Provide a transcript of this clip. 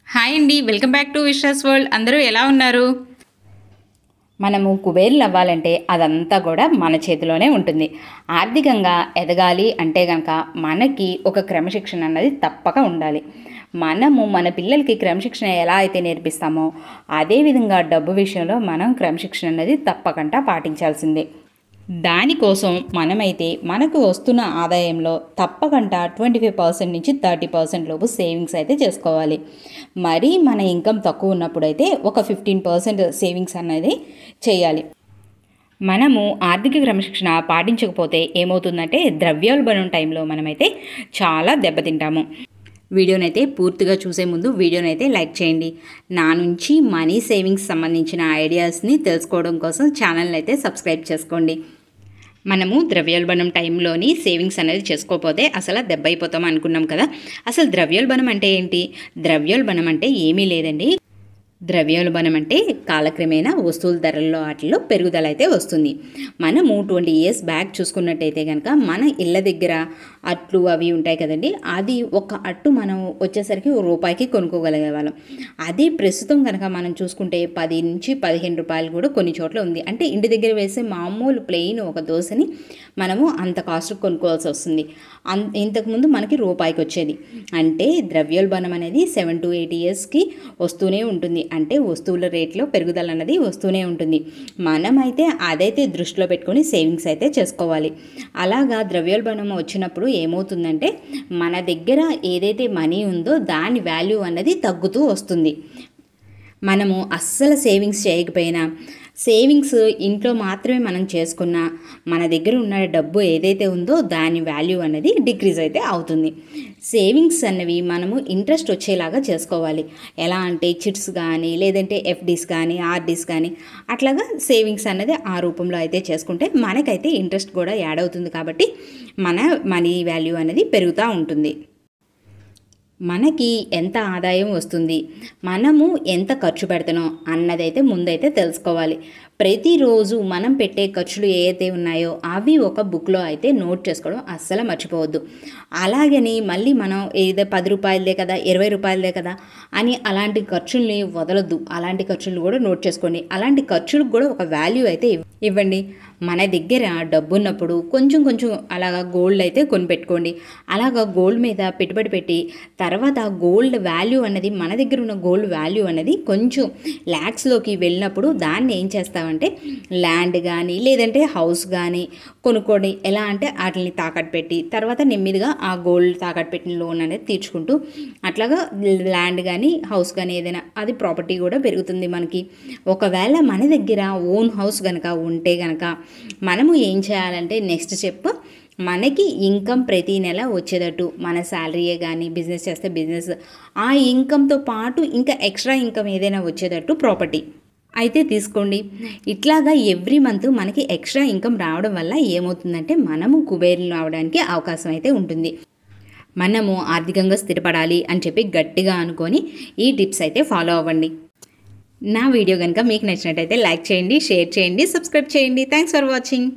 Hi అండి, welcome back to Vishwas world. అందరూ ఎలా ఉన్నారు? మనము కుబేరులు అవ్వాలంటే అదంతా కూడా మన చేతిలోనే ఉంటుంది. ఆర్థికంగా ఎదగాలి అంటే కనుక మనకి ఒక క్రమశిక్షణ అన్నది తప్పక ఉండాలి. మనము మన పిల్లలకి క్రమశిక్షణ ఎలా అయితే నేర్పిస్తామో అదేవిధంగా డబ్బు విషయంలో మనం క్రమశిక్షణ అన్నది తప్పకుండా పాటించాల్సిందే. దానికోసం మనమైతే మనకు వస్తున్న ఆదాయంలో తప్పకుండా 25% నుంచి 30% లోపు సేవింగ్స్ అయితే చేసుకోవాలి. మరీ మన ఇన్కమ్ తక్కువ ఉన్నప్పుడైతే ఒక 15% సేవింగ్స్ అనేది చేయాలి. మనము ఆర్థిక క్రమశిక్షణ పాటించకపోతే ఏమవుతుందంటే ద్రవ్యోల్బణం టైంలో మనమైతే చాలా దెబ్బతింటాము. వీడియోనైతే పూర్తిగా చూసే ముందు వీడియోనైతే లైక్ చేయండి. నా నుంచి మనీ సేవింగ్స్ సంబంధించిన ఐడియాస్ని తెలుసుకోవడం కోసం ఛానల్ని అయితే సబ్స్క్రైబ్ చేసుకోండి. మనము ద్రవ్యోల్బణం టైంలోని సేవింగ్స్ అనేది చేసుకోకపోతే అసలు దెబ్బ అయిపోతాం అనుకున్నాం కదా. అసలు ద్రవ్యోల్బణం అంటే ఏంటి? ద్రవ్యోల్బణం అంటే ఏమీ లేదండి. ద్రవ్యోల్బణం అంటే కాలక్రమేణా వస్తువుల ధరల్లో వాటిల్లో పెరుగుదల అయితే వస్తుంది. మనము 20 years బ్యాక్ చూసుకున్నట్టయితే కనుక మన ఇళ్ళ దగ్గర అట్లు అవి ఉంటాయి కదండి, అది ఒక అట్టు మనం వచ్చేసరికి రూపాయికి కొనుక్కోగలిగే వాళ్ళం. అదే ప్రస్తుతం కనుక మనం చూసుకుంటే 10 నుంచి 15 రూపాయలు కూడా కొన్ని చోట్ల ఉంది. అంటే ఇంటి దగ్గర వేసే మామూలు ప్లెయిన్ ఒక దోశని మనము అంత కాస్ట్ కొనుక్కోవాల్సి వస్తుంది. ఇంతకుముందు మనకి రూపాయికి వచ్చేది. అంటే ద్రవ్యోల్బణం అనేది 7 to 8 yearsకి వస్తూనే ఉంటుంది. అంటే వస్తువుల రేట్లో పెరుగుదల అన్నది వస్తూనే ఉంటుంది. మనమైతే అదైతే దృష్టిలో పెట్టుకొని సేవింగ్స్ అయితే చేసుకోవాలి. అలాగా ద్రవ్యోల్బణం వచ్చినప్పుడు ఏమవుతుందంటే మన దగ్గర ఏదైతే మనీ ఉందో దాని వాల్యూ అన్నది తగ్గుతూ వస్తుంది. మనము అస్సలు సేవింగ్స్ చేయకపోయినా, సేవింగ్స్ ఇంట్లో మాత్రమే మనం చేసుకున్న మన దగ్గర ఉన్న డబ్బు ఏదైతే ఉందో దాని వాల్యూ అనేది డిక్రీజ్ అయితే అవుతుంది. సేవింగ్స్ అన్నవి మనము ఇంట్రెస్ట్ వచ్చేలాగా చేసుకోవాలి. ఎలా అంటే చిట్స్ కానీ, లేదంటే ఎఫ్డీస్ కానీ, ఆర్డీస్ కానీ, అట్లాగా సేవింగ్స్ అన్నది ఆ రూపంలో అయితే చేసుకుంటే మనకైతే ఇంట్రెస్ట్ కూడా యాడ్ అవుతుంది. కాబట్టి మన మనీ వాల్యూ అనేది పెరుగుతూ ఉంటుంది. మనకి ఎంత ఆదాయం వస్తుంది, మనము ఎంత ఖర్చు పెడుతున్నాం అన్నదైతే ముందైతే తెలుసుకోవాలి. ప్రతిరోజు మనం పెట్టే ఖర్చులు ఏవైతే ఉన్నాయో అవి ఒక బుక్లో అయితే నోట్ చేసుకోవడం అస్సలు మర్చిపోవద్దు. అలాగని మళ్ళీ మనం ఏదో 10 రూపాయలదే కదా, 20 రూపాయలదే కదా అని అలాంటి ఖర్చుల్ని వదలొద్దు. అలాంటి ఖర్చులు కూడా నోట్ చేసుకోండి. అలాంటి ఖర్చులకు కూడా ఒక వాల్యూ అయితే ఇవ్వండి. మన దగ్గర డబ్బు ఉన్నప్పుడు కొంచెం కొంచెం అలాగా గోల్డ్ అయితే కొనిపెట్టుకోండి. అలాగా గోల్డ్ మీద పెట్టుబడి పెట్టి తర్వాత గోల్డ్ వాల్యూ అన్నది, మన దగ్గర ఉన్న గోల్డ్ వాల్యూ అనేది కొంచెం ల్యాక్స్లోకి వెళ్ళినప్పుడు దాన్ని ఏం చేస్తామంటే ల్యాండ్ కానీ లేదంటే హౌస్ కానీ కొనుక్కోండి. ఎలా అంటే వాటిని తాకట్టు పెట్టి తర్వాత నెమ్మదిగా ఆ గోల్డ్ తాకట్టు పెట్టిన లోన్ అనేది తీర్చుకుంటూ అట్లాగా ల్యాండ్ కానీ హౌస్ కానీ ఏదైనా అది ప్రాపర్టీ కూడా పెరుగుతుంది మనకి. ఒకవేళ మన దగ్గర ఓన్ హౌస్ కనుక ఉంటే కనుక మనము ఏం చేయాలంటే నెక్స్ట్ స్టెప్, మనకి ఇన్కమ్ ప్రతి నెల వచ్చేటట్టు మన శాలరీయే కానీ, బిజినెస్ చేస్తే బిజినెస్ ఆ ఇన్కమ్తో పాటు ఇంకా ఎక్స్ట్రా ఇన్కమ్ ఏదైనా వచ్చేటట్టు ప్రాపర్టీ అయితే తీసుకోండి. ఇట్లాగా ఎవ్రీ మంత్ మనకి ఎక్స్ట్రా ఇన్కమ్ రావడం వల్ల ఏమవుతుందంటే మనము కుబేరులు రావడానికి అవకాశం అయితే ఉంటుంది. మనము ఆర్థికంగా స్థిరపడాలి అని చెప్పి గట్టిగా అనుకొని ఈ టిప్స్ అయితే ఫాలో అవ్వండి. నా వీడియో కనుక మీకు నచ్చినట్టయితే లైక్ చేయండి, షేర్ చేయండి, సబ్స్క్రైబ్ చేయండి. Thanks for watching.